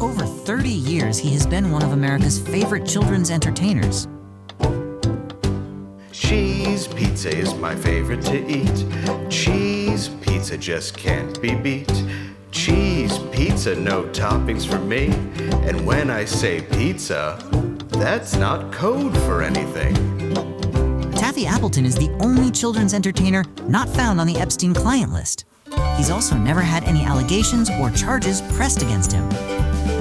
over 30 years, he has been one of America's favorite children's entertainers. Cheese pizza is my favorite to eat. Cheese pizza just can't be beat. Cheese pizza, no toppings for me. And when I say pizza, that's not code for anything. Taffy Appleton is the only children's entertainer not found on the Epstein client list. He's also never had any allegations or charges pressed against him.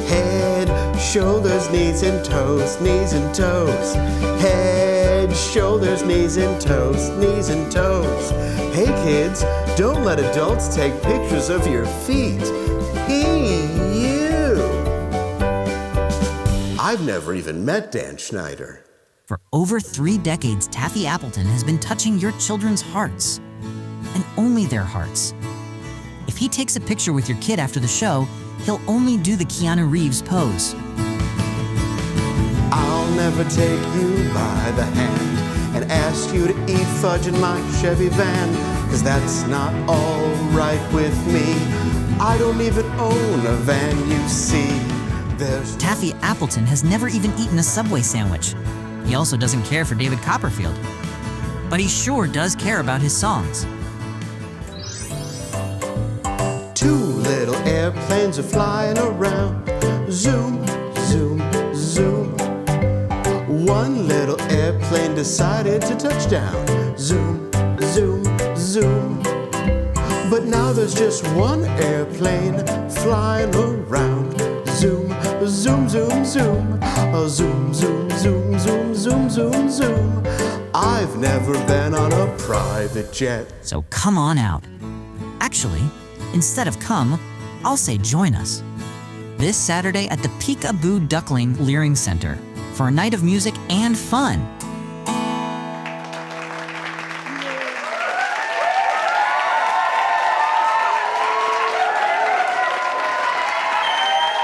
Head, shoulders, knees and toes, knees and toes. Head, shoulders, knees and toes, knees and toes. Hey kids, don't let adults take pictures of your feet. Hey, you! I've never even met Dan Schneider. For over 3 decades, Taffy Appleton has been touching your children's hearts. And only their hearts. If he takes a picture with your kid after the show, he'll only do the Keanu Reeves pose. I'll never take you by the hand and ask you to eat fudge in my Chevy van, 'cause that's not all right with me. I don't even own a van, you see. Taffy Appleton has never even eaten a Subway sandwich. He also doesn't care for David Copperfield. But he sure does care about his songs. 2 little airplanes are flying around. Zoom, zoom, zoom. 1 little airplane decided to touch down. Zoom, zoom, zoom. But now there's just 1 airplane flying around. Zoom, zoom, zoom, zoom. Oh, zoom, zoom, zoom, zoom, zoom, zoom, zoom. I've never been on a private jet. So come on out. Actually, instead of come, I'll say join us. This Saturday at the Peekaboo Duckling Leering Center for a night of music and fun.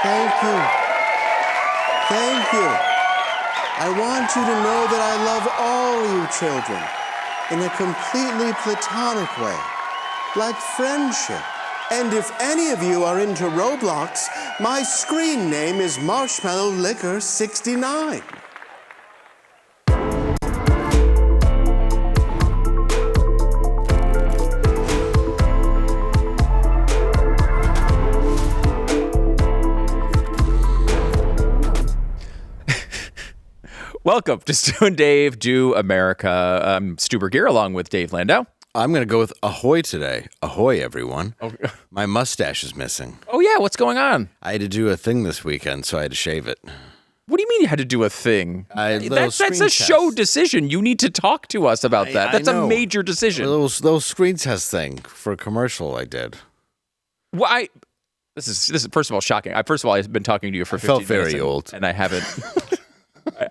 Thank you. Thank you. I want you to know that I love all you children in a completely platonic way, like friendship. And if any of you are into Roblox, my screen name is Marshmallow Liquor 69. Welcome to Stu and Dave Do America. I'm Stu Burguiere along with Dave Landau. I'm going to go with ahoy today. Ahoy, everyone. Oh. My mustache is missing. Oh, yeah. What's going on? I had to do a thing this weekend, so I had to shave it. What do you mean you had to do a thing? That's a show decision. You need to talk to us about that. That's a major decision. Little screen test thing for a commercial I did. Well, This is first of all shocking. First of all, I've been talking to you for 15 minutes. I felt very old. And I haven't...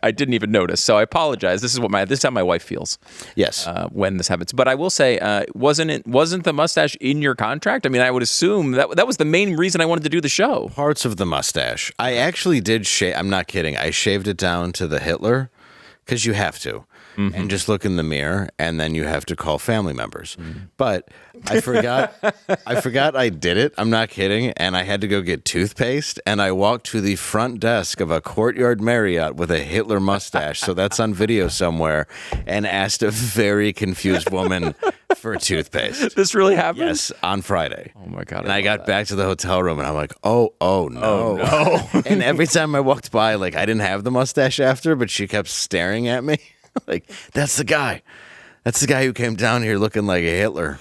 I didn't even notice, so I apologize. This is how my wife feels. Yes, when this happens. But I will say, wasn't the mustache in your contract? I mean, I would assume that was the main reason I wanted to do the show. Parts of the mustache. I actually did shave. I'm not kidding. I shaved it down to the Hitler because you have to, and just look in the mirror, and then you have to call family members. But I forgot. I did it. I'm not kidding. And I had to go get toothpaste, and I walked to the front desk of a Courtyard Marriott with a Hitler mustache. So that's on video somewhere, and asked a very confused woman for toothpaste. This really happened? Yes, on Friday. Oh my God. And I got back to the hotel room, and I'm like, oh no. Oh, no. And every time I walked by, like, I didn't have the mustache after, but she kept staring at me. Like, that's the guy. That's the guy who came down here looking like a Hitler.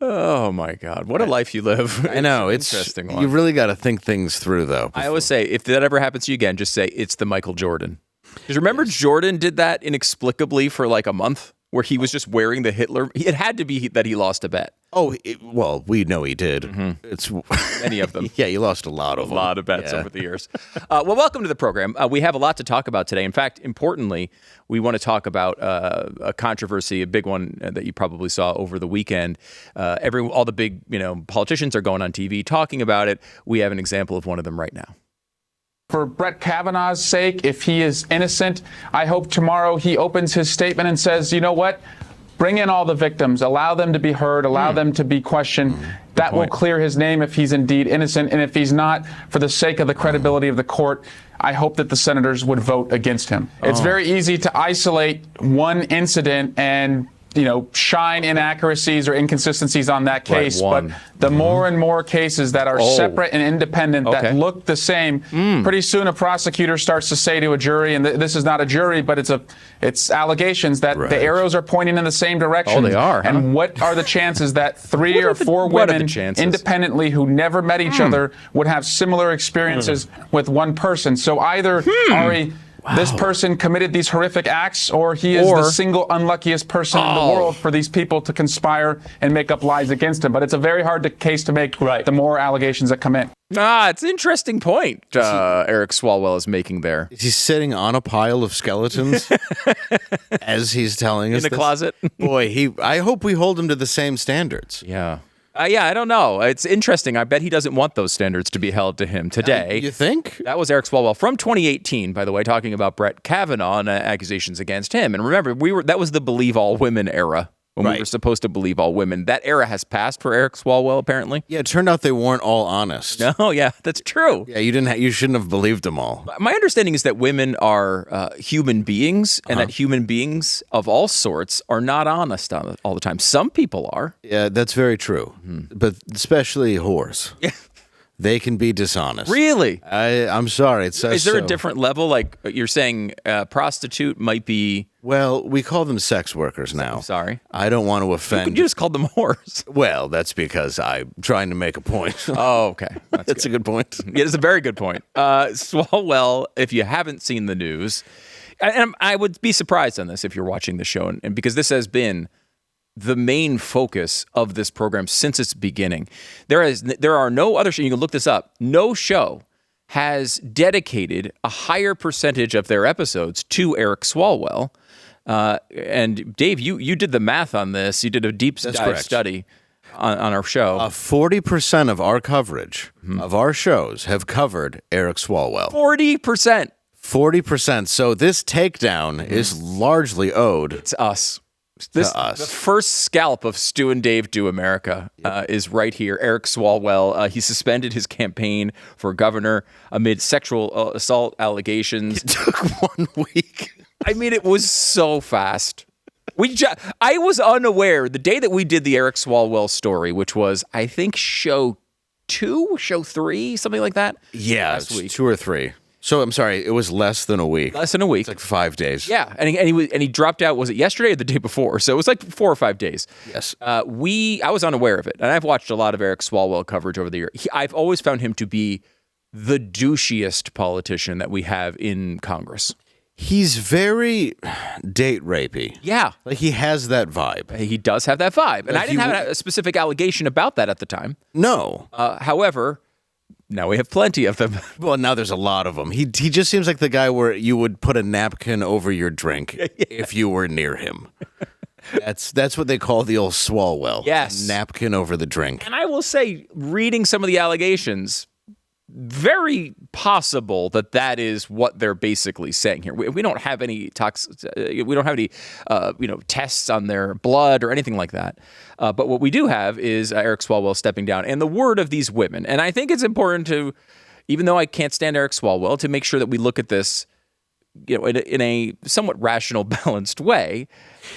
Oh my God. What a life you live. I know. It's interesting. You really got to think things through, though. I always say, if that ever happens to you again, just say, it's the Michael Jordan. Because remember, Jordan did that inexplicably for like a month, where he was just wearing the Hitler. It had to be that he lost a bet. Oh, well, we know he did. It's many of them. Yeah, he lost a lot of them. A lot of bets over the years. Well, welcome to the program. We have a lot to talk about today. In fact, importantly, we want to talk about a controversy, a big one that you probably saw over the weekend. All the big, politicians are going on TV talking about it. We have an example of one of them right now. For Brett Kavanaugh's sake, if he is innocent, I hope tomorrow he opens his statement and says, you know what? bring in all the victims, allow them to be heard, allow them to be questioned. That will clear his name if he's indeed innocent. And if he's not, for the sake of the credibility of the court, I hope that the senators would vote against him. It's very easy to isolate one incident and shine inaccuracies or inconsistencies on that case. But the more and more cases that are separate and independent that look the same, pretty soon a prosecutor starts to say to a jury, and this is not a jury, but it's allegations that the arrows are pointing in the same direction. Oh, they are. And what are the chances that 3 or 4 women independently who never met each other would have similar experiences with one person? So either, Ari, this person committed these horrific acts, or he is the single unluckiest person in the world for these people to conspire and make up lies against him. But it's a very hard case to make the more allegations that come in. It's an interesting point Eric Swalwell is making there. Is he sitting on a pile of skeletons as he's telling us in the closet? Boy, I hope we hold him to the same standards. Yeah. I don't know. It's interesting. I bet he doesn't want those standards to be held to him today. You think? That was Eric Swalwell from 2018, by the way, talking about Brett Kavanaugh and accusations against him. And remember, that was the believe all women era. When we were supposed to believe all women. That era has passed for Eric Swalwell, apparently. Yeah, it turned out they weren't all honest. No, yeah, that's true. Yeah, you shouldn't have believed them all. My understanding is that women are human beings, and that human beings of all sorts are not honest all the time. Some people are. Yeah, that's very true. But especially whores. Yeah. They can be dishonest. Really? I'm sorry. It says Is there so. a different level? Like you're saying prostitute might be... Well, we call them sex workers now. I'm sorry. I don't want to offend... You just called them whores. Well, that's because I'm trying to make a point. Oh, okay. That's a good point. Yeah, it's a very good point. Swalwell, if you haven't seen the news, and I would be surprised on this if you're watching the show, and because this has been the main focus of this program since its beginning. There are no other show, you can look this up, no show has dedicated a higher percentage of their episodes to Eric Swalwell. And Dave, you did the math on this. You did a deep dive study on our show. 40% of our coverage of our shows have covered Eric Swalwell. 40%. 40%. So this takedown is largely owed. It's us. The first scalp of Stu and Dave Do America is right here. Eric Swalwell, he suspended his campaign for governor amid sexual assault allegations. It took 1 week. I mean, it was so fast. I was unaware the day that we did the Eric Swalwell story, which was, I think, show 3, something like that. Yeah, last week. 2 or 3. So I'm sorry, it was less than a week. Less than a week. It's like 5 days. Yeah, and he dropped out. Was it yesterday or the day before? So it was like 4 or 5 days. Yes. I was unaware of it, and I've watched a lot of Eric Swalwell coverage over the year. I've always found him to be the douchiest politician that we have in Congress. He's very date rapey. Yeah. Like he has that vibe. He does have that vibe. And Like I didn't have a specific allegation about that at the time. No. However, now we have plenty of them. Well, now there's a lot of them. He just seems like the guy where you would put a napkin over your drink if you were near him. That's what they call the old Swalwell. Yes. Napkin over the drink. And I will say, reading some of the allegations, very possible that is what they're basically saying here. We don't have any we don't have any tests on their blood or anything like that. But what we do have is Eric Swalwell stepping down and the word of these women. And I think it's important to, even though I can't stand Eric Swalwell, to make sure that we look at this, in a somewhat rational, balanced way.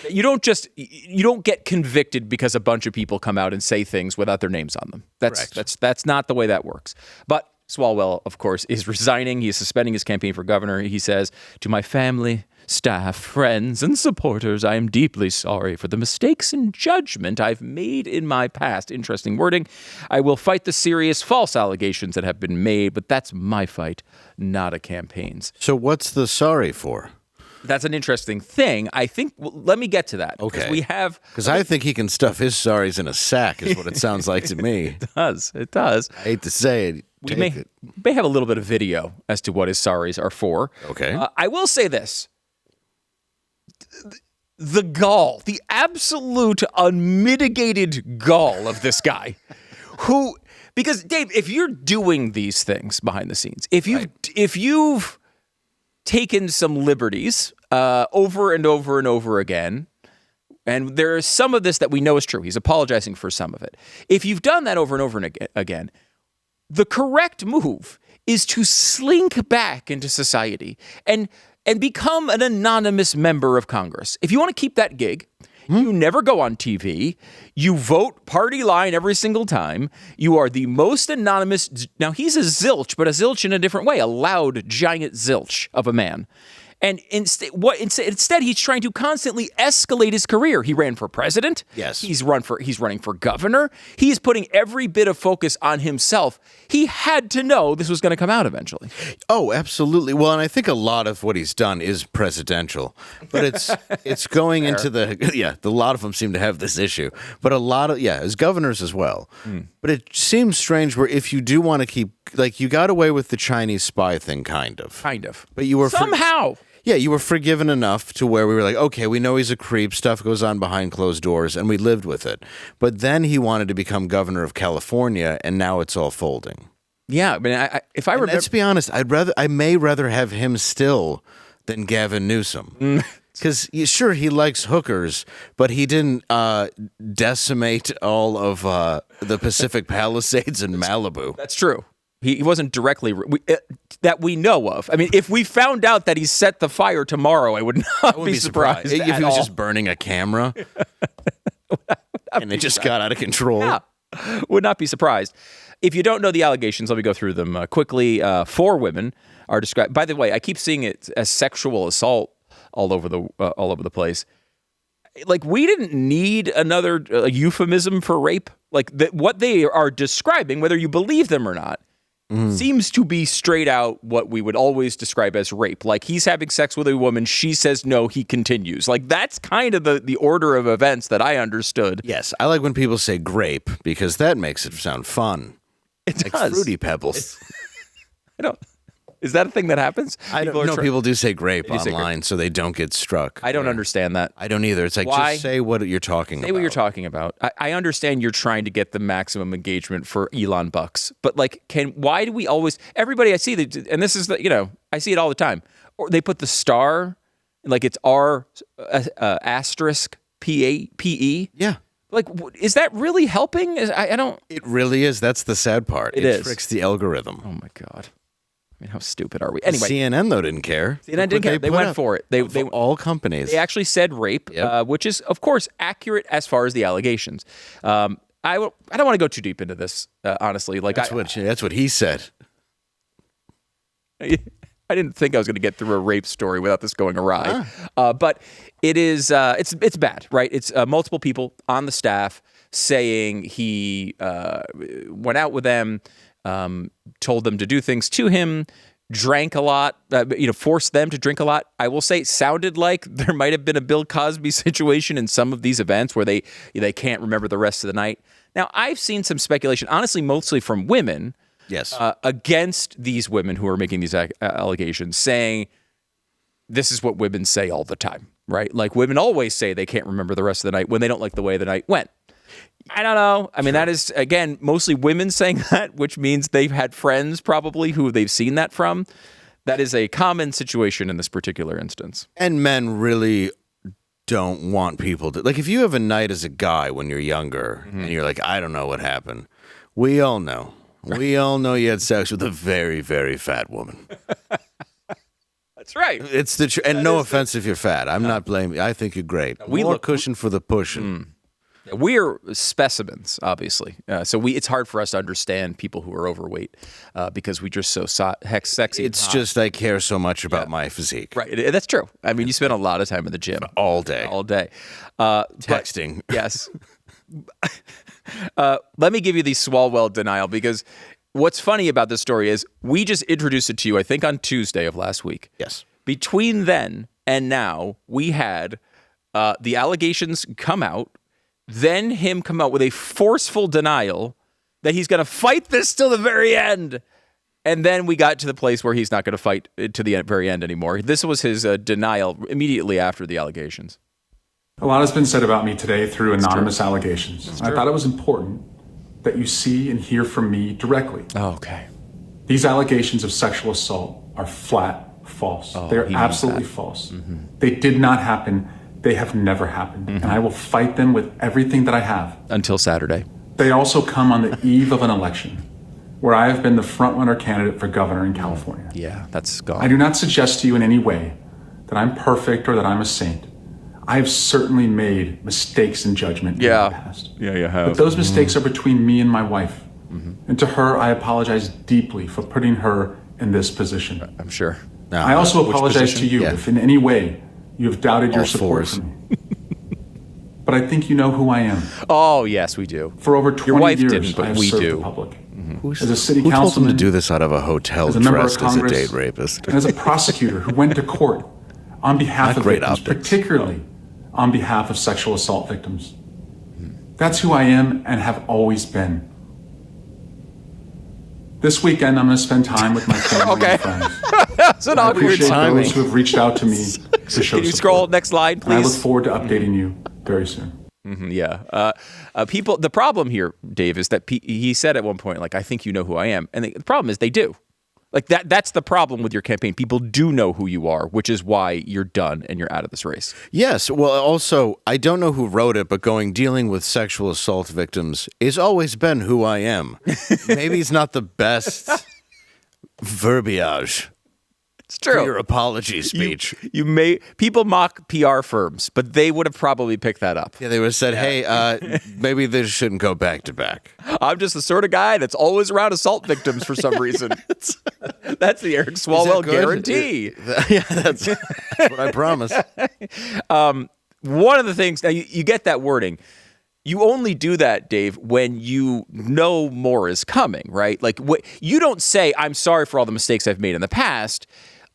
You don't get convicted because a bunch of people come out and say things without their names on them. That's not the way that works. But Swalwell, of course, is resigning. He is suspending his campaign for governor. He says, "To my family, staff, friends, and supporters, I am deeply sorry for the mistakes in judgment I've made in my past." Interesting wording. "I will fight the serious false allegations that have been made, but that's my fight, not a campaign's." So what's the sorry for? That's an interesting thing. I think, let me get to that. Okay. Because I think he can stuff his sorries in a sack is what it sounds like to me. It does. I hate to say it. We may have a little bit of video as to what his sorries are for. Okay. I will say this. The gall, the absolute unmitigated gall of this guy because Dave, if you're doing these things behind the scenes, if you've taken some liberties over and over and over again and there is some of this that we know is true. He's apologizing for some of it. If you've done that over and over and again, the correct move is to slink back into society and become an anonymous member of Congress. If you want to keep that gig, you never go on TV. You vote party line every single time. You are the most anonymous. Now, he's a zilch, but a zilch in a different way, a loud, giant zilch of a man. And instead, he's trying to constantly escalate his career. He ran for president. Yes. He's running for governor. He's putting every bit of focus on himself. He had to know this was going to come out eventually. Oh, absolutely. Well, and I think a lot of what he's done is presidential, but it's going into a lot of them seem to have this issue, but a lot of, as governors as well. But it seems strange where if you do want to keep, like, you got away with the Chinese spy thing, kind of. But you were somehow. You were forgiven enough to where we were like, okay, we know he's a creep, stuff goes on behind closed doors, and we lived with it. But then he wanted to become governor of California, and now it's all folding. Yeah, I mean, if I remember, let's be honest, I may rather have him still than Gavin Newsom. Because sure, he likes hookers, but he didn't decimate all of the Pacific Palisades in Malibu. That's true. He wasn't directly that we know of. I mean, if we found out that he set the fire tomorrow, I would not be surprised. If he was just burning a camera and it just got out of control. Yeah, would not be surprised. If you don't know the allegations, let me go through them quickly. 4 women are described. By the way, I keep seeing it as sexual assault all over the place. Like, we didn't need another euphemism for rape. Like, what they are describing, whether you believe them or not, seems to be straight out what we would always describe as rape. Like, he's having sex with a woman, she says no, he continues. Like, that's kind of the order of events that I understood. Yes, I like when people say grape because that makes it sound fun. It like does. Fruity Pebbles. Is that a thing that happens? I don't know. People do say grape online so they don't get struck. I don't understand that. I don't either. It's like, just say what you're talking about. Say what you're talking about. I understand you're trying to get the maximum engagement for Elon bucks, but like, why do we always, everybody I see, and this is I see it all the time, or they put the star, like it's R asterisk PE. Yeah. Like, is that really helping? I don't. It really is. That's the sad part. It tricks the algorithm. Oh my God. I mean, how stupid are we? Anyway, CNN though didn't care. CNN didn't care. They went for it. They all companies. They actually said rape, which is of course accurate as far as the allegations. I don't want to go too deep into this, honestly. Like that's what he said. I didn't think I was going to get through a rape story without this going awry. But it is it's bad, right? It's multiple people on the staff saying he went out with them. Told them to do things to him, drank a lot, forced them to drink a lot. I will say, sounded like there might have been a Bill Cosby situation in some of these events where they can't remember the rest of the night. Now, I've seen some speculation, honestly, mostly from women, against these women who are making these allegations, saying this is what women say all the time, right? Like, women always say they can't remember the rest of the night when they don't like the way the night went. I don't know. I mean, that is, again, mostly women saying that, which means they've had friends probably who they've seen that from. That is a common situation in this particular instance. And men really don't want people to, like, if you have a night as a guy when you're younger and you're like, I don't know what happened. We all know. We all know you had sex with a very, very fat woman. That's right. It's the and no offense if you're fat. I'm not blaming. I think you're great. We look cushion for the pushing. We're specimens, obviously. So it's hard for us to understand people who are overweight because we just so sexy. It's just I care so much about my physique. Right. That's true. I mean, you spend a lot of time in the gym. All day. Texting. Yes. Let me give you the Swalwell denial because what's funny about this story is we just introduced it to you, I think, on Tuesday of last week. Yes. Between then and now, we had the allegations come out, then him come out with a forceful denial that he's going to fight this till the very end. And then we got to the place where he's not going to fight to the very end anymore. This was his denial immediately after the allegations. A lot has been said about me today through anonymous allegations. I thought it was important that you see and hear from me directly. Oh, okay. These allegations of sexual assault are flat false. They're absolutely false. Mm-hmm. They did not happen. They have never happened, and I will fight them with everything that I have. Until Saturday. They also come on the eve of an election where I have been the front-runner candidate for governor in California. Yeah, that's gone. I do not suggest to you in any way that I'm perfect or that I'm a saint. I have certainly made mistakes in judgment in the past. Yeah, you have. But those mistakes are between me and my wife. And to her, I apologize deeply for putting her in this position. I'm sure. I also apologize to you if in any way you have doubted your support for me. But I think you know who I am. Oh, yes, we do. For over 20 Your wife years, didn't, but I have we served do. the public. Who's, as a city who told councilman, him to do this out of a hotel as a member of dressed as a Congress, date rapist? and as a prosecutor who went to court on behalf of great victims, optics. particularly on behalf of sexual assault victims. That's who I am and have always been. This weekend, I'm going to spend time with my family and friends. That's an I awkward appreciate timing. those who have reached out to me to show Can you support. scroll next slide, And I look please? forward to updating you very soon. Yeah. People. The problem here, Dave, is that he said at one point, like, I think you know who I am. And the problem is they do. Like, that's the problem with your campaign. People do know who you are, which is why you're done and you're out of this race. Yes. Well, also, I don't know who wrote it, but dealing with sexual assault victims has always been who I am. Maybe it's not the best verbiage. It's true. For your apology speech. People mock PR firms, but they would have probably picked that up. Yeah, they would have said, hey, maybe this shouldn't go back to back. I'm just the sort of guy that's always around assault victims for some reason. That's the Eric Swalwell guarantee. Yeah, that's what I promise. One of the things, now you get that wording. You only do that, Dave, when you know more is coming, right? Like, you don't say, I'm sorry for all the mistakes I've made in the past,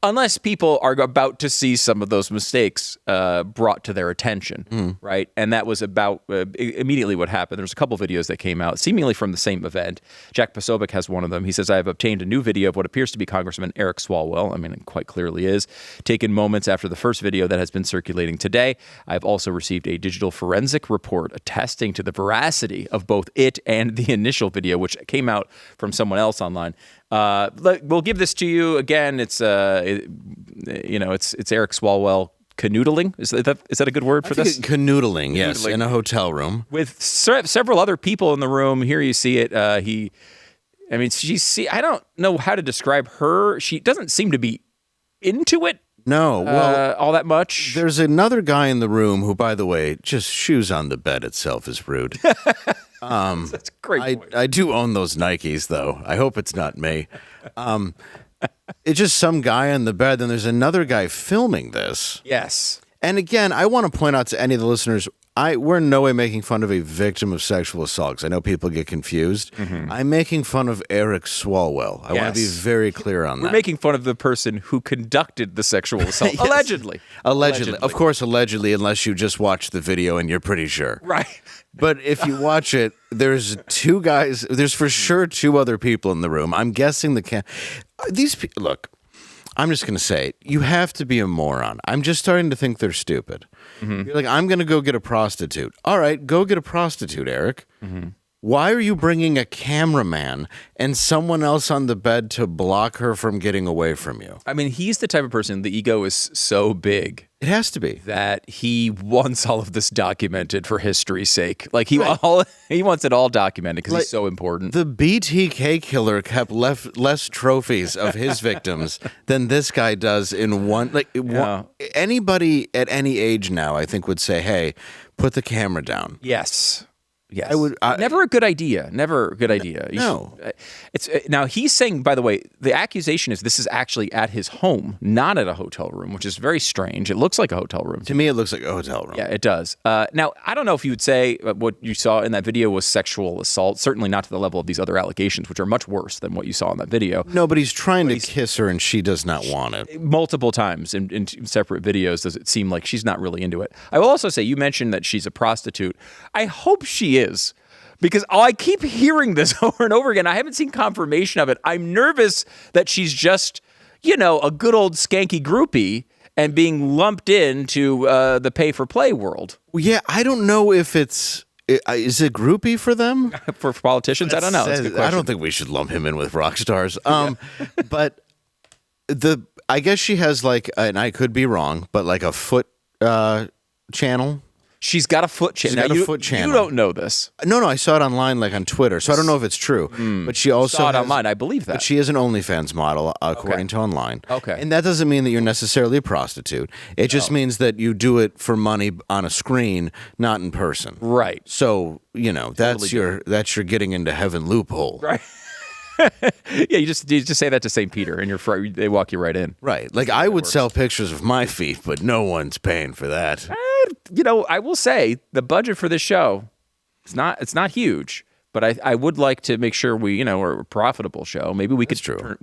unless people are about to see some of those mistakes brought to their attention, right? And that was about immediately what happened. There's a couple videos that came out, seemingly from the same event. Jack Posobiec has one of them. He says, I have obtained a new video of what appears to be Congressman Eric Swalwell. I mean, it quite clearly is. Taken moments after the first video that has been circulating today. I've also received a digital forensic report attesting to the veracity of both it and the initial video, which came out from someone else online. We'll give this to you again. It's Eric Swalwell canoodling. Is that a good word for this? Canoodling, yes, in a hotel room with several other people in the room. Here you see it. I don't know how to describe her. She doesn't seem to be into it. No, well, all that much. There's another guy in the room who, by the way, just shoes on the bed itself is rude. That's a great point. I do own those Nikes, though. I hope it's not me. It's just some guy on the bed, then there's another guy filming this. Yes. And again, I want to point out to any of the listeners, we're in no way making fun of a victim of sexual assault, because I know people get confused. I'm making fun of Eric Swalwell. I want to be very clear on that. We're making fun of the person who conducted the sexual assault. Yes. Allegedly. Of course, allegedly, unless you just watch the video and you're pretty sure. Right. But if you watch it, there's two guys, there's for sure two other people in the room. I'm guessing these people, look, I'm just going to say it. You have to be a moron. I'm just starting to think they're stupid. You're like, I'm going to go get a prostitute. All right, go get a prostitute, Eric. Why are you bringing a cameraman and someone else on the bed to block her from getting away from you? I mean, he's the type of person, the ego is so big. It has to be. That he wants all of this documented for history's sake. Like, he wants it all documented because he's so important. The BTK killer kept less trophies of his victims than this guy does in one. Anybody at any age now, I think, would say, hey, put the camera down. Yes. Yes. Never a good idea. Never a good idea. No. Now, he's saying, by the way, the accusation is this is actually at his home, not at a hotel room, which is very strange. It looks like a hotel room. To me, it looks like a hotel room. Yeah, it does. Now, I don't know if you would say what you saw in that video was sexual assault. Certainly not to the level of these other allegations, which are much worse than what you saw in that video. No, but he's trying to kiss her, and she does not want it. Multiple times in separate videos does it seem like she's not really into it. I will also say, you mentioned that she's a prostitute. I hope she is. Because I keep hearing this over and over again. I haven't seen confirmation of it. I'm nervous that she's just, a good old skanky groupie and being lumped into the pay-for-play world. Well, yeah, I don't know if is it groupie for them? for politicians? I don't know. That's a good question. I don't think we should lump him in with rock stars. But I guess she has and I could be wrong, but like a foot channel. She's got a foot channel. She's got a foot channel. You don't know this. No, I saw it online, like on Twitter, so I don't know if it's true. But she also Saw it online. I believe that. But she is an OnlyFans model, according to online. Okay. And that doesn't mean that you're necessarily a prostitute. It just means that you do it for money on a screen, not in person. Right. So, that's your getting into heaven loophole. Right. Yeah, you just say that to St. Peter, and they walk you right in. Right. Like I would sell pictures of my feet, but no one's paying for that. I will say the budget for this show, it's not huge, but I would like to make sure we're a profitable show. Maybe we could. That's true.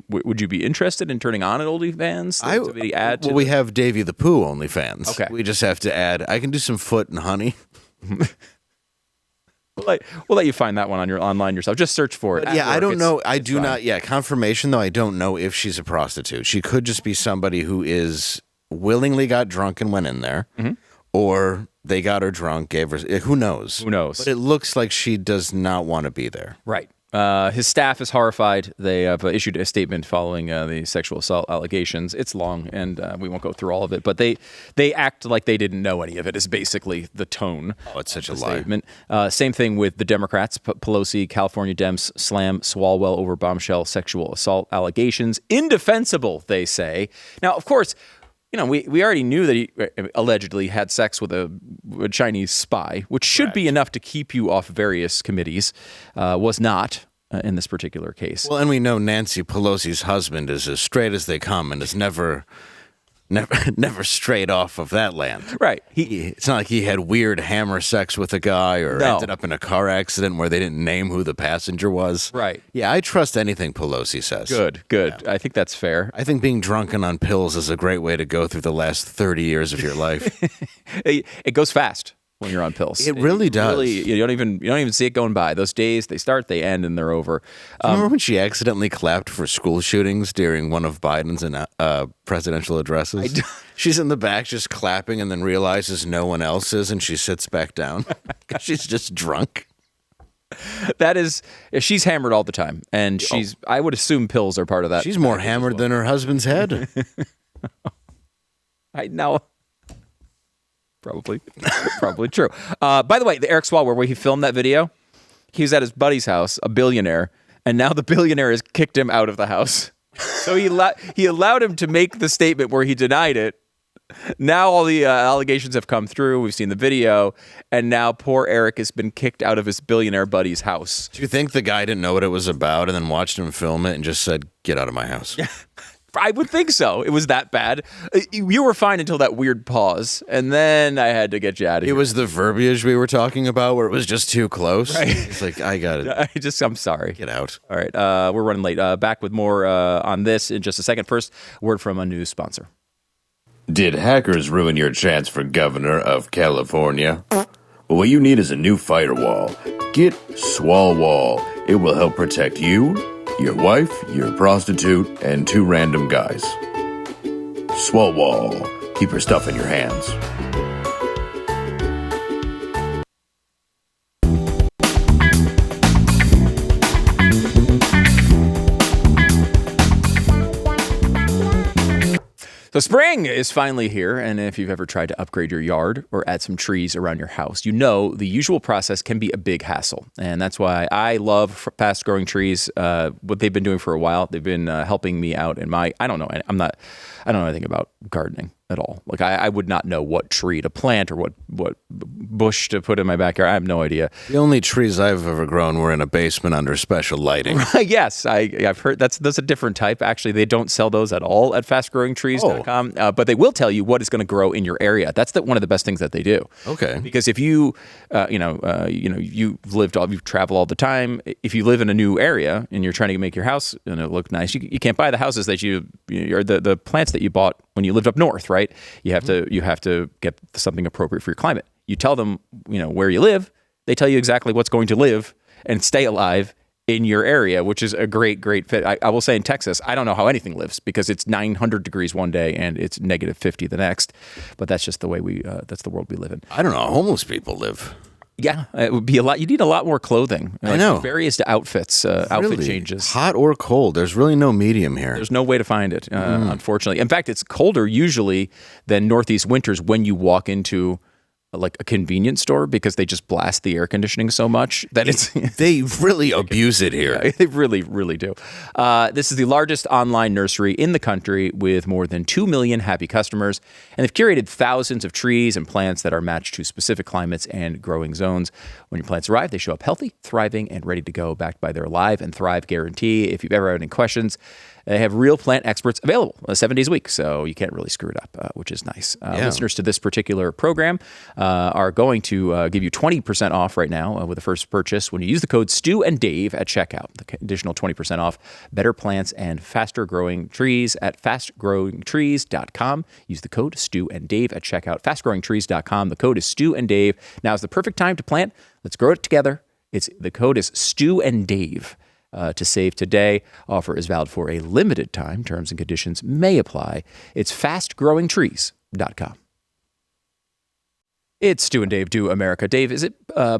Would you be interested in turning on an OnlyFans? We have Davey the Pooh OnlyFans. Okay. We just have to add. I can do some foot and honey. We'll let you find that one on your online yourself. Just search for it. Yeah, I don't know. I do not. Yeah, confirmation though. I don't know if she's a prostitute. She could just be somebody who is willingly got drunk and went in there, or they got her drunk, gave her. Who knows? Who knows? But it looks like she does not want to be there. Right. His staff is horrified. They have issued a statement following the sexual assault allegations. It's long, and we won't go through all of it, but they act like they didn't know any of it is basically the tone. Oh, it's such a statement. Same thing with the Democrats. Pelosi, California Dems slam Swalwell over bombshell sexual assault allegations. Indefensible, they say. Now, of course, we already knew that he allegedly had sex with a Chinese spy, which should be enough to keep you off various committees. Was not in this particular case. Well, and we know Nancy Pelosi's husband is as straight as they come and is never strayed off of that land. Right. It's not like he had weird hammer sex with a guy or ended up in a car accident where they didn't name who the passenger was. Right. Yeah, I trust anything Pelosi says. Good. Yeah. I think that's fair. I think being drunken on pills is a great way to go through the last 30 years of your life. It goes fast when you're on pills. It really does. You don't even see it going by. Those days, they start, they end, and they're over. Remember when she accidentally clapped for school shootings during one of Biden's presidential addresses? She's in the back just clapping and then realizes no one else is, and she sits back down because she's just drunk. She's hammered all the time, and I would assume pills are part of that. She's more hammered than her husband's head. Probably true. By the way, the Eric Swalwell, where he filmed that video, he was at his buddy's house, a billionaire, and now the billionaire has kicked him out of the house. So he allowed him to make the statement where he denied it. Now all the allegations have come through. We've seen the video, and now poor Eric has been kicked out of his billionaire buddy's house. Do you think the guy didn't know what it was about and then watched him film it and just said, "Get out of my house"? I would think so. It was that bad. You were fine until that weird pause, and then I had to get you out of here. It was the verbiage we were talking about where it was just too close. Right. It's like, I got it. I'm sorry. Get out. All right. We're running late. Back with more on this in just a second. First, word from a news sponsor. Did hackers ruin your chance for governor of California? Well, what you need is a new firewall. Get Swalwell. It will help protect you, your wife, your prostitute, and 2 random guys. Swalwell. Keep your stuff in your hands. So spring is finally here, and if you've ever tried to upgrade your yard or add some trees around your house, you know the usual process can be a big hassle. And that's why I love Fast Growing Trees. What they've been doing for a while, they've been helping me out in I don't know anything about gardening at all. Like I would not know what tree to plant or what bush to put in my backyard. I have no idea. The only trees I've ever grown were in a basement under special lighting. Yes, I've heard that's a different type. Actually, they don't sell those at all at fastgrowingtrees.com, but they will tell you what is going to grow in your area. That's one of the best things that they do. Okay. Because if you've traveled all the time. If you live in a new area and you're trying to make your house look nice, you can't buy the houses that or the plants that you bought when you lived up north, right? You have to get something appropriate for your climate. You tell them, where you live. They tell you exactly what's going to live and stay alive in your area, which is a great fit. I will say in Texas, I don't know how anything lives because it's 900 degrees one day and it's negative 50 the next. But that's just the way that's the world we live in. I don't know how homeless people live. Yeah, it would be a lot. You need a lot more clothing. I know. Various outfits, outfit changes. Hot or cold. There's really no medium here. There's no way to find it, unfortunately. In fact, it's colder usually than Northeast winters when you walk into like a convenience store because they just blast the air conditioning so much that it's They really abuse it here. they really, really do. This is the largest online nursery in the country with more than 2 million happy customers, and they've curated thousands of trees and plants that are matched to specific climates and growing zones. When your plants arrive, they show up healthy, thriving, and ready to go, backed by their Live and Thrive guarantee. If you've ever had any questions, they have real plant experts available 7 days a week, so you can't really screw it up, which is nice. Listeners to this particular program are going to give you 20% off right now with the first purchase when you use the code Stu and Dave at checkout. The additional 20% off better plants and faster growing trees at fastgrowingtrees.com. Use the code Stu and Dave at checkout. Fastgrowingtrees.com. The code is Stu and Dave. Now is the perfect time to plant. Let's grow it together. The code is Stu and Dave. To save today. Offer is valid for a limited time. Terms and conditions may apply. It's fastgrowingtrees.com. It's Stu and Dave Do America. Dave, is it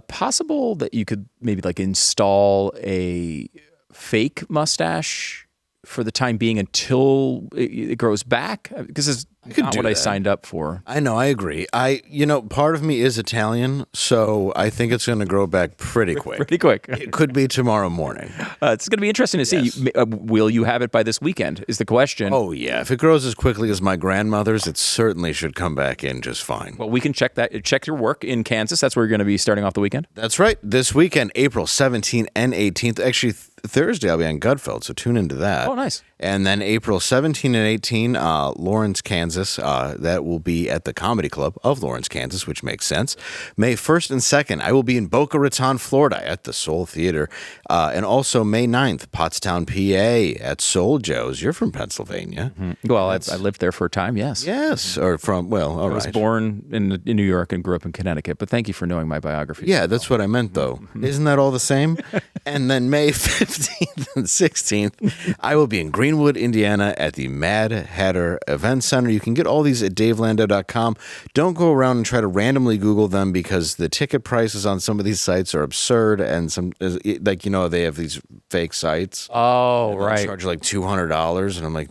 possible that you could maybe like install a fake mustache for the time being until it grows back? Because it's not what I signed up for. I know, I agree. Part of me is Italian, so I think it's going to grow back pretty quick. Pretty quick. It could be tomorrow morning. It's going to be interesting to see. Yes. Will you have it by this weekend is the question. Oh, yeah. If it grows as quickly as my grandmother's, it certainly should come back in just fine. Well, we can check that. Check your work in Kansas. That's where you're going to be starting off the weekend. That's right. This weekend, April 17th and 18th. Actually, Thursday I'll be on Gutfeld, so tune into that. Oh, nice. And then April 17 and 18, Lawrence, Kansas. That will be at the Comedy Club of Lawrence, Kansas, which makes sense. May 1st and 2nd, I will be in Boca Raton, Florida at the Soul Theater. And also May 9th, Pottstown, PA at Soul Joe's. You're from Pennsylvania. Mm-hmm. Well, I lived there for a time, yes. Yes, or from, well, all right. I was born in New York and grew up in Connecticut, but thank you for knowing my biography. Yeah, that's what I meant, though. Isn't that all the same? And then May 15th and 16th, I will be in Greenwood, Indiana at the Mad Hatter Event Center. You can get all these at davelandau.com. Don't go around and try to randomly Google them because the ticket prices on some of these sites are absurd, and they have these fake sites. Oh, right. Charge like $200, and I'm like,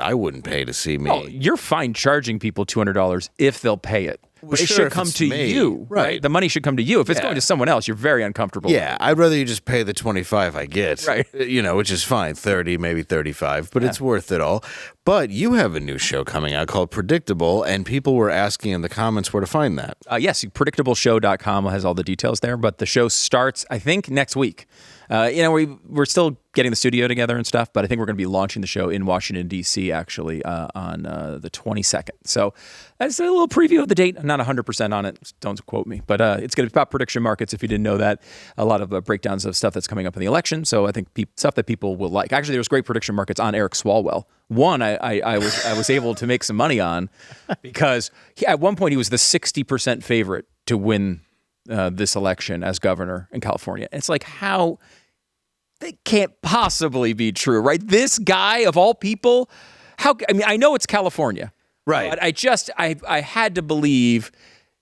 I wouldn't pay to see me. Oh, you're fine charging people $200 if they'll pay it. Well, it sure, should if come it's to me. you, Right. The money should come to you. If it's going to someone else, you're very uncomfortable. Yeah, I'd rather you just pay the $25 I get, Right. Which is fine, 30, maybe 35, but it's worth it all. But you have a new show coming out called Predictable, and people were asking in the comments where to find that. Yes, predictableshow.com has all the details there, but the show starts, I think, next week. We're still getting the studio together and stuff, but I think we're going to be launching the show in Washington, D.C., actually, on the 22nd. So that's a little preview of the date. I'm not 100% on it. Don't quote me. But it's going to be about prediction markets, if you didn't know that. A lot of breakdowns of stuff that's coming up in the election. So I think stuff that people will like. Actually, there was great prediction markets on Eric Swalwell. One, I was able to make some money on because at one point he was the 60% favorite to win this election as governor in California. And it's like, how... They can't possibly be true, right? This guy of all people, I know it's California, right? But I had to believe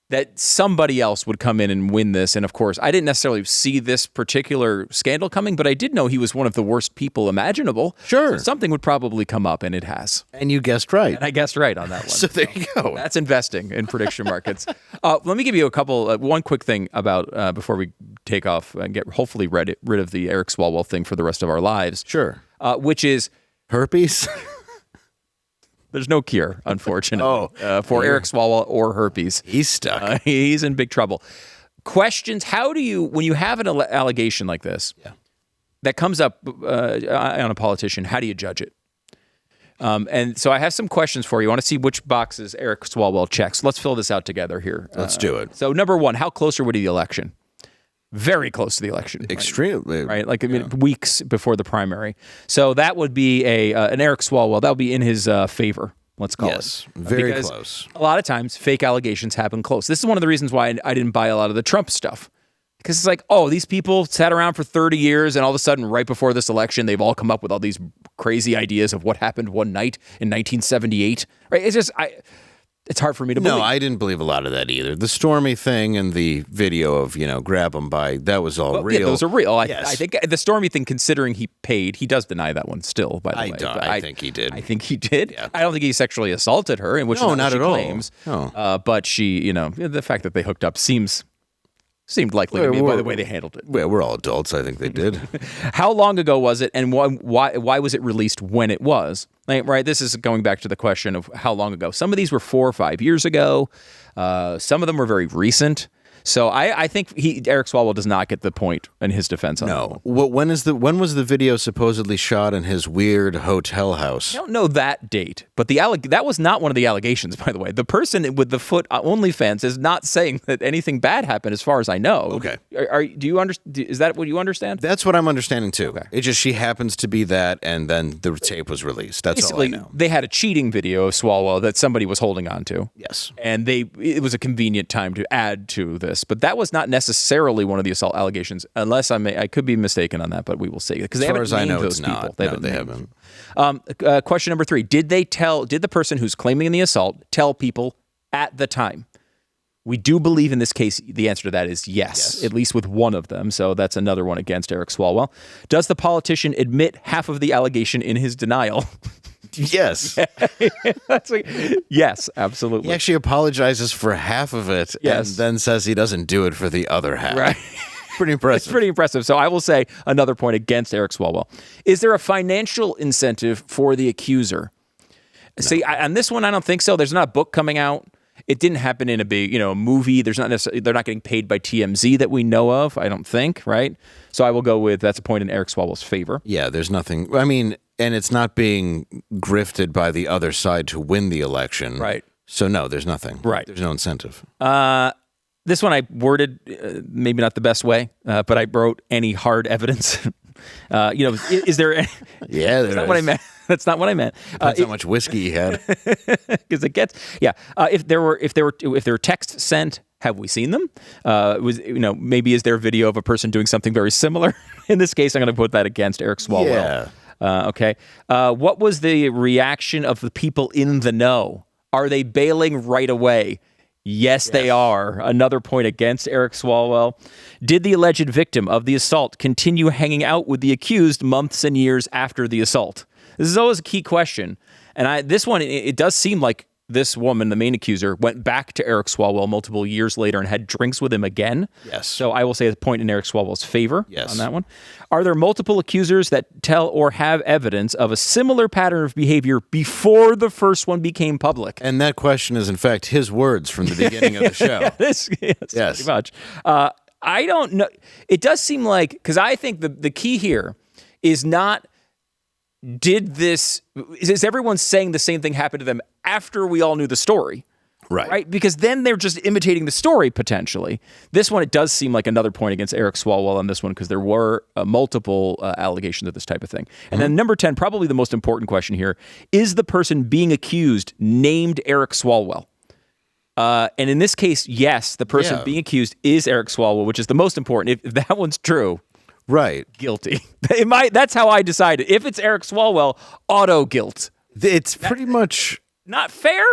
that somebody else would come in and win this. And of course, I didn't necessarily see this particular scandal coming, but I did know he was one of the worst people imaginable. Sure. So something would probably come up, and it has. And you guessed right. And I guessed right on that one. So there you go. That's investing in prediction markets. Let me give you one quick thing about before we take off and get hopefully rid of the Eric Swalwell thing for the rest of our lives. Sure. Which is herpes. There's no cure, unfortunately, for Eric Swalwell or herpes. He's stuck. He's in big trouble. Questions: how do you, when you have an allegation like this that comes up on a politician, how do you judge it? And so I have some questions for you. I want to see which boxes Eric Swalwell checks. Let's fill this out together here. Let's do it. So number one, how close are we to the election? Very close to the election. Extremely. Right? Like weeks before the primary. So that would be an Eric Swalwell. That would be in his favor, let's call it. Yes, very close. A lot of times, fake allegations happen close. This is one of the reasons why I didn't buy a lot of the Trump stuff. Because it's like, these people sat around for 30 years, and all of a sudden, right before this election, they've all come up with all these crazy ideas of what happened one night in 1978. Right? It's just, it's hard for me to believe. No, I didn't believe a lot of that either. The Stormy thing and the video of, grab them by, that was all real. Yeah, those are real. Yes. I think the Stormy thing, considering he paid, he does deny that one still, by the way. I think he did. I think he did. Yeah. I don't think he sexually assaulted her, in which No, not she at all. claims. No. But she, the fact that they hooked up seemed likely to me by the way they handled it. Yeah, we're all adults. I think they did. How long ago was it, and why was it released when it was? Right, this is going back to the question of how long ago. Some of these were 4 or 5 years ago. Some of them were very recent. So I think Eric Swalwell does not get the point in his defense on that one. When was the video supposedly shot in his weird hotel house? I don't know that date, but that was not one of the allegations, by the way. The person with the foot OnlyFans is not saying that anything bad happened, as far as I know. Okay. Do you understand? Is that what you understand? That's what I'm understanding too. Okay. It's just she happens to be that, and then the tape was released. That's Basically, all I know. they had a cheating video of Swalwell that somebody was holding on to. Yes. And it was a convenient time to add to this, but that was not necessarily one of the assault allegations, unless I could be mistaken on that, but we will see, because they haven't named those people. They haven't. Question number 3: Did the person who's claiming the assault tell people at the time? We do believe in this case the answer to that is yes, at least with one of them. So that's another one against Eric Swalwell. Does the politician admit half of the allegation in his denial? Yes. Yes, absolutely. He actually apologizes for half of it, Yes. and then says he doesn't do it for the other half. Right. Pretty impressive. It's pretty impressive. So I will say another point against Eric Swalwell. Is there a financial incentive for the accuser? No. See, on this one, I don't think so. There's not a book coming out. It didn't happen in a big, movie. They're not getting paid by TMZ that we know of, I don't think, right? So I will go with that's a point in Eric Swalwell's favor. Yeah, there's nothing. I mean, and it's not being grifted by the other side to win the election. Right. So no, there's nothing. Right. There's no incentive. This one I worded maybe not the best way, but I wrote any hard evidence. Is there? Yeah, that's not what I meant. That's not what I meant. Depends how much whiskey he had. Because it gets, if there were texts sent, have we seen them? Maybe is there a video of a person doing something very similar? In this case, I'm going to put that against Eric Swalwell. Yeah. Okay. What was the reaction of the people in the know? Are they bailing right away? Yes, they are. Another point against Eric Swalwell. Did the alleged victim of the assault continue hanging out with the accused months and years after the assault? This is always a key question. And this one, it does seem like this woman, the main accuser, went back to Eric Swalwell multiple years later and had drinks with him again. Yes. So I will say a point in Eric Swalwell's favor Yes. on that one. Are there multiple accusers that tell or have evidence of a similar pattern of behavior before the first one became public? And that question is, in fact, his words from the beginning of the show. Yes, Yes. pretty much. I don't know. It does seem like, because I think the key here is not, is everyone saying the same thing happened to them after we all knew the story? Right? Because then they're just imitating the story, potentially. This one, it does seem like another point against Eric Swalwell on this one, because there were multiple allegations of this type of thing. And then number 10, probably the most important question here, is the person being accused named Eric Swalwell? And in this case, yes, the person being accused is Eric Swalwell, which is the most important. If that one's true, right, guilty. That's how I decided. If it's Eric Swalwell, auto guilt. It's pretty much not fair.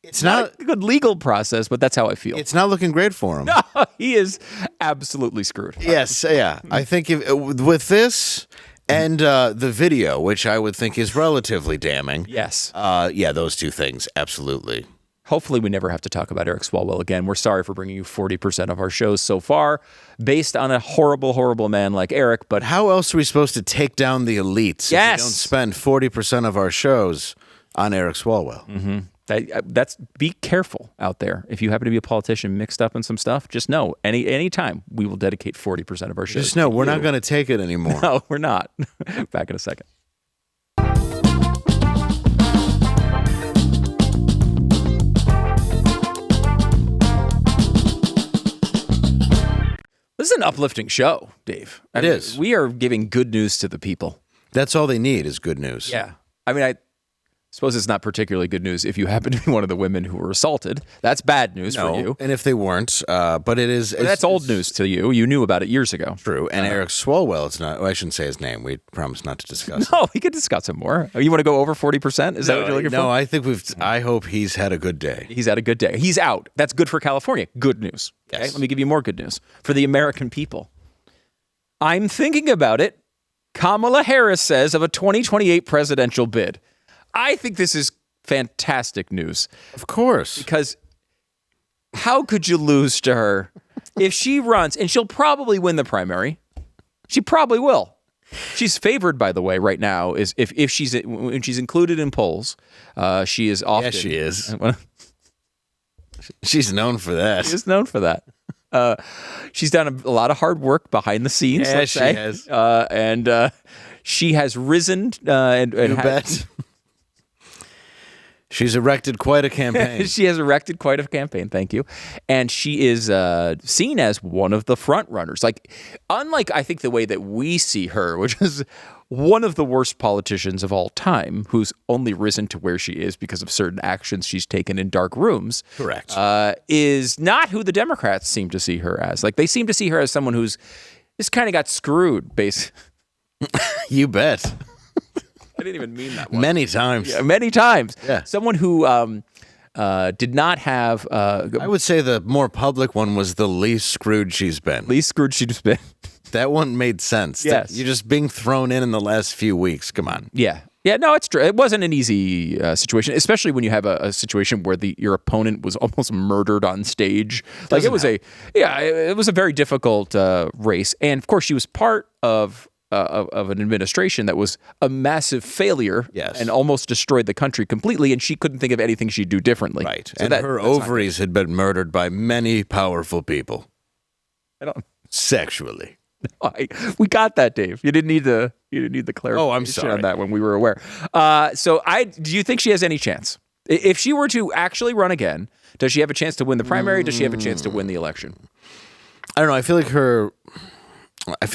It's not a good legal process, but that's how I feel. It's not looking great for him. No, he is absolutely screwed. Yes, yeah. I think with this and the video, which I would think is relatively damning. Yes. Those two things, absolutely. Hopefully we never have to talk about Eric Swalwell again. We're sorry for bringing you 40% of our shows so far based on a horrible, horrible man like Eric. But how else are we supposed to take down the elites if we don't spend 40% of our shows on Eric Swalwell? Mm-hmm. That's be careful out there. If you happen to be a politician mixed up in some stuff, just know any time we will dedicate 40% of our shows. Just know we're not going to take it anymore. No, we're not. Back in a second. This is an uplifting show, Dave. It is. We are giving good news to the people. That's all they need is good news. Yeah. I mean, Suppose it's not particularly good news if you happen to be one of the women who were assaulted. That's bad news for you. And if they weren't, but it is. But that's old news to you. You knew about it years ago. True. And Eric Swalwell, it's not. Well, I shouldn't say his name. We promised not to discuss. No, we could discuss it more. You want to go over 40%? Is that what you're looking for? No, I think I hope he's had a good day. He's had a good day. He's out. That's good for California. Good news. Okay? Yes. Let me give you more good news for the American people. I'm thinking about it. Kamala Harris says of a 2028 presidential bid. I think this is fantastic news. Of course. Because how could you lose to her if she runs, and she'll probably win the primary. She probably will. She's favored, by the way, right now. Is if she's when she's included in polls, she is often. Yes, she is. She's known for that. She's known for that. She's done a lot of hard work behind the scenes. Yeah, let's say. has. And she has risen. And You bet. She's erected quite a campaign. She has erected quite a campaign, thank you. And she is seen as one of the front runners. Like, unlike, I think, the way that we see her, which is one of the worst politicians of all time, who's only risen to where she is because of certain actions she's taken in dark rooms. Correct. Is not who the Democrats seem to see her as. Like, they seem to see her as someone who's just kind of got screwed, basically. You bet. I didn't even mean that one. Many times. Yeah, many times. Yeah. Someone who did not have... I would say the more public one was the least screwed she's been. least screwed she's been. That one made sense. Yes. You're just being thrown in the last few weeks. Come on. Yeah. Yeah, no, it's true. It wasn't an easy situation, especially when you have a situation where your opponent was almost murdered on stage. Like it was it was a very difficult race. And of course, she was part of an administration that was a massive failure and almost destroyed the country completely, and she couldn't think of anything she'd do differently. Right. So and her ovaries had been murdered by many powerful people. Sexually. We got that, Dave. You didn't need the clarification Oh, I'm sorry. on that when we were aware. Do you think she has any chance? If she were to actually run again, does she have a chance to win the primary? Does she have a chance to win the election? I don't know. I feel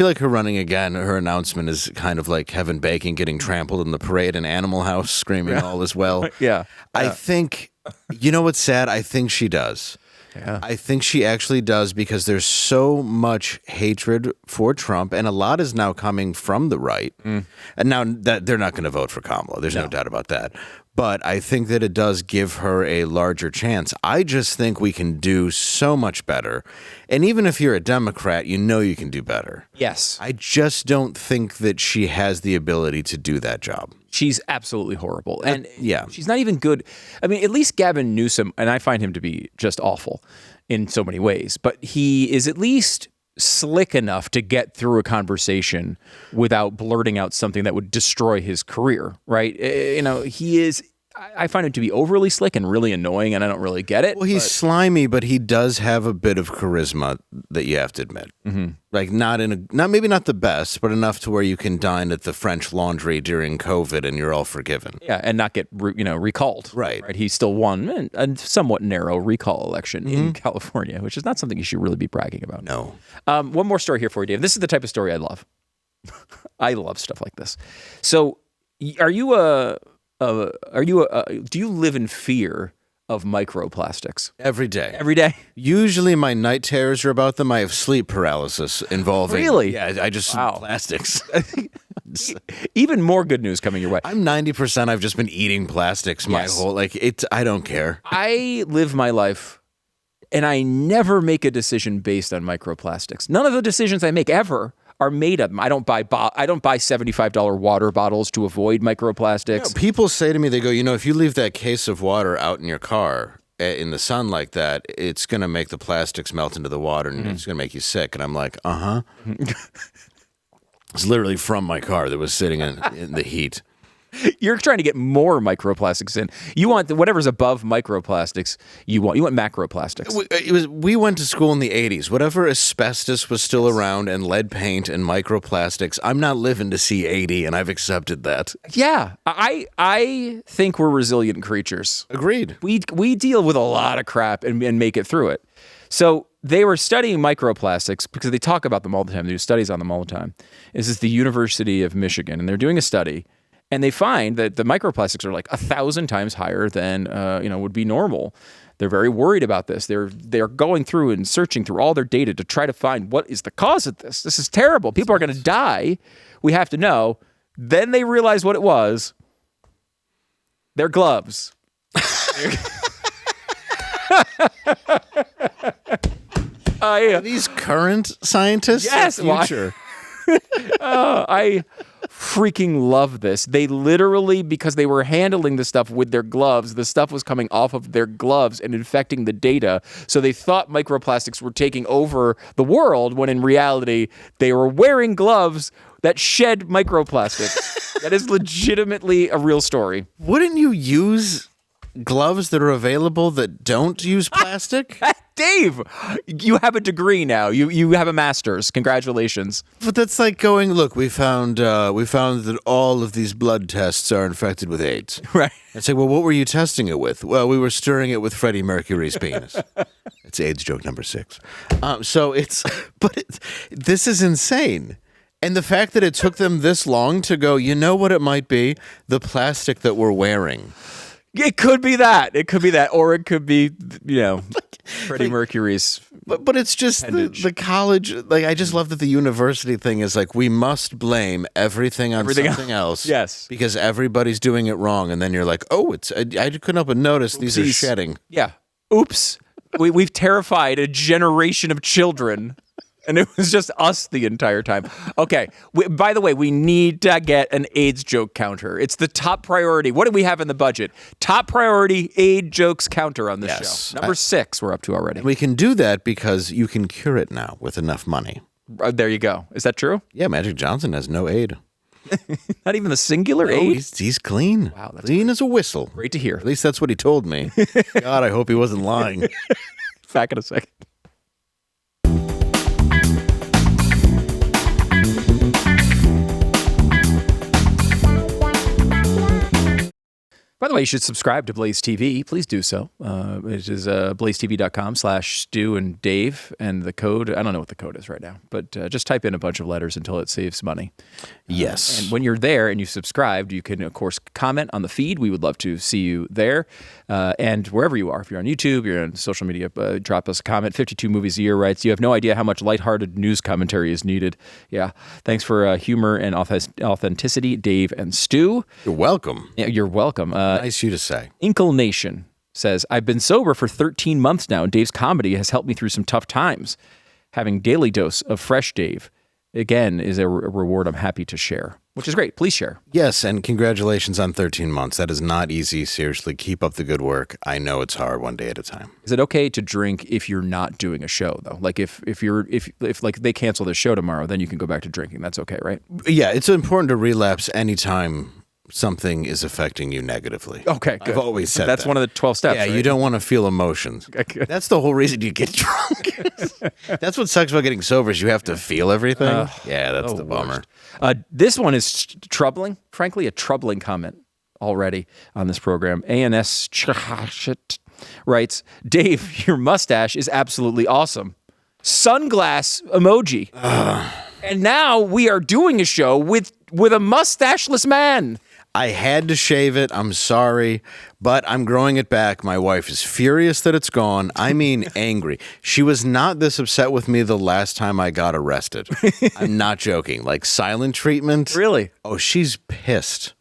like her running again, her announcement is kind of like Kevin Bacon getting trampled in the parade in Animal House, screaming all is well. Yeah. I think, you know what's sad? I think she does. Yeah. I think she actually does because there's so much hatred for Trump, and a lot is now coming from the right. And now that they're not going to vote for Kamala. There's no doubt about that. But I think that it does give her a larger chance. I just think we can do so much better. And even if you're a Democrat, you know you can do better. Yes. I just don't think that she has the ability to do that job. She's absolutely horrible. And yeah. she's not even good. I mean, at least Gavin Newsom, and I find him to be just awful in so many ways, but he is at least slick enough to get through a conversation without blurting out something that would destroy his career, right? He is... I find him to be overly slick and really annoying, and I don't really get it. Well, he's slimy, but he does have a bit of charisma that you have to admit. Mm-hmm. Like maybe not the best, but enough to where you can dine at the French Laundry during COVID and you're all forgiven. Yeah, and not get recalled. Right. He still won a somewhat narrow recall election in California, which is not something you should really be bragging about. No. One more story here for you, Dave. This is the type of story I love. I love stuff like this. So, do you live in fear of microplastics? Every day. Every day? Usually my night terrors are about them. I have sleep paralysis involving... Really? Yeah, I just... Wow. Plastics. Even more good news coming your way. I'm 90%. I've just been eating plastics my whole... I don't care. I live my life, and I never make a decision based on microplastics. None of the decisions I make ever are made of them. I don't buy $75 water bottles to avoid microplastics. People say to me, they go, if you leave that case of water out in your car in the sun like that, it's going to make the plastics melt into the water and it's going to make you sick. And I'm like, It's literally from my car that was sitting in the heat. You're trying to get more microplastics in. You want whatever's above microplastics. You want macroplastics. We went to school in the 80s. Whatever asbestos was still around and lead paint and microplastics, I'm not living to see 80, and I've accepted that. Yeah, I think we're resilient creatures. Agreed. We deal with a lot of crap and make it through it. So they were studying microplastics because they talk about them all the time. They do studies on them all the time. This is the University of Michigan, and they're doing a study. And they find that the microplastics are like 1,000 times higher than would be normal. They're very worried about this. They're going through and searching through all their data to try to find what is the cause of this. This is terrible. People are going to die. We have to know. Then they realize what it was. Their gloves. Are these current scientists? Yes, future. I freaking love this. They literally, because they were handling the stuff with their gloves, the stuff was coming off of their gloves and infecting the data. So they thought microplastics were taking over the world when in reality they were wearing gloves that shed microplastics. That is legitimately a real story. Wouldn't you use gloves that are available that don't use plastic? Dave, you have a degree now. You have a master's. Congratulations. But that's like going, look, we found that all of these blood tests are infected with AIDS. Right. It's like, well, what were you testing it with? Well, we were stirring it with Freddie Mercury's penis. It's AIDS joke number 6. This is insane. And the fact that it took them this long to go, you know what it might be? The plastic that we're wearing. It could be that. Or it could be, Freddie Mercury's. But it's just the college. Like, I just love that the university thing is like, we must blame everything on something else. Yes. Because everybody's doing it wrong. And then you're like, oh, I couldn't help but notice these are shedding. Yeah. Oops. We've terrified a generation of children. And it was just us the entire time. Okay. By the way, we need to get an AIDS joke counter. It's the top priority. What do we have in the budget? Top priority AIDS jokes counter on this show. Number 6 we're up to already. We can do that because you can cure it now with enough money. There you go. Is that true? Yeah, Magic Johnson has no aid. Not even the singular aid? He's clean. Wow, that's clean as a whistle. Great to hear. At least that's what he told me. God, I hope he wasn't lying. Back in a second. By the way, you should subscribe to Blaze TV. Please do so. It is blazetv.com/Stu and Dave. And the code, I don't know what the code is right now, but just type in a bunch of letters until it saves money. Yes. And when you're there and you subscribed, you can, of course, comment on the feed. We would love to see you there. And wherever you are, if you're on YouTube, you're on social media, drop us a comment. 52 Movies a Year writes, you have no idea how much lighthearted news commentary is needed. Yeah. Thanks for humor and authenticity, Dave and Stu. You're welcome. Yeah, you're welcome. Nice you to say. Inkle Nation says, I've been sober for 13 months now, and Dave's comedy has helped me through some tough times. Having daily dose of fresh Dave, again, is a reward I'm happy to share, which is great. Please share. Yes, and congratulations on 13 months. That is not easy. Seriously, keep up the good work. I know it's hard, one day at a time. Is it okay to drink if you're not doing a show, though? Like if like they cancel the show tomorrow, then you can go back to drinking. That's okay, right? Yeah, it's important to relapse anytime something is affecting you negatively. Okay, good. I've always said that's one of the 12 steps. Yeah, right? You don't want to feel emotions. Okay. That's the whole reason you get drunk. That's what sucks about getting sober is you have to feel everything. Yeah, that's the bummer. This one is troubling. Frankly, a troubling comment already on this program. ANS writes, Dave, your mustache is absolutely awesome. Sunglass emoji. And now we are doing a show with a mustacheless man. I had to shave it. I'm sorry, but I'm growing it back. My wife is furious that it's gone. I mean, angry. She was not this upset with me the last time I got arrested. I'm not joking. Like silent treatment. Really? Oh, she's pissed.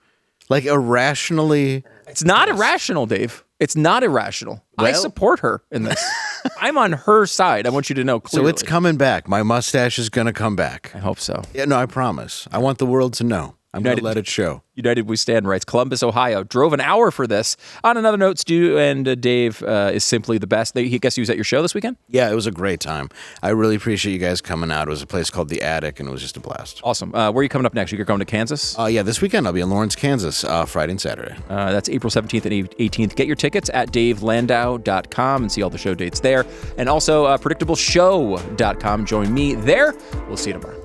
Like irrationally. It's not irrational, Dave. It's not irrational. I support her in this. I'm on her side. I want you to know clearly. So it's coming back. My mustache is going to come back. I hope so. Yeah, no, I promise. I want the world to know. I'm going to let it show. United We Stand writes, Columbus, Ohio, drove an hour for this. On another note, Stu and Dave is simply the best. I guess he was at your show this weekend? Yeah, it was a great time. I really appreciate you guys coming out. It was a place called The Attic, and it was just a blast. Awesome. Where are you coming up next? You're going to Kansas? Yeah, this weekend I'll be in Lawrence, Kansas, Friday and Saturday. That's April 17th and 18th. Get your tickets at davelandau.com and see all the show dates there. And also predictableshow.com. Join me there. We'll see you tomorrow.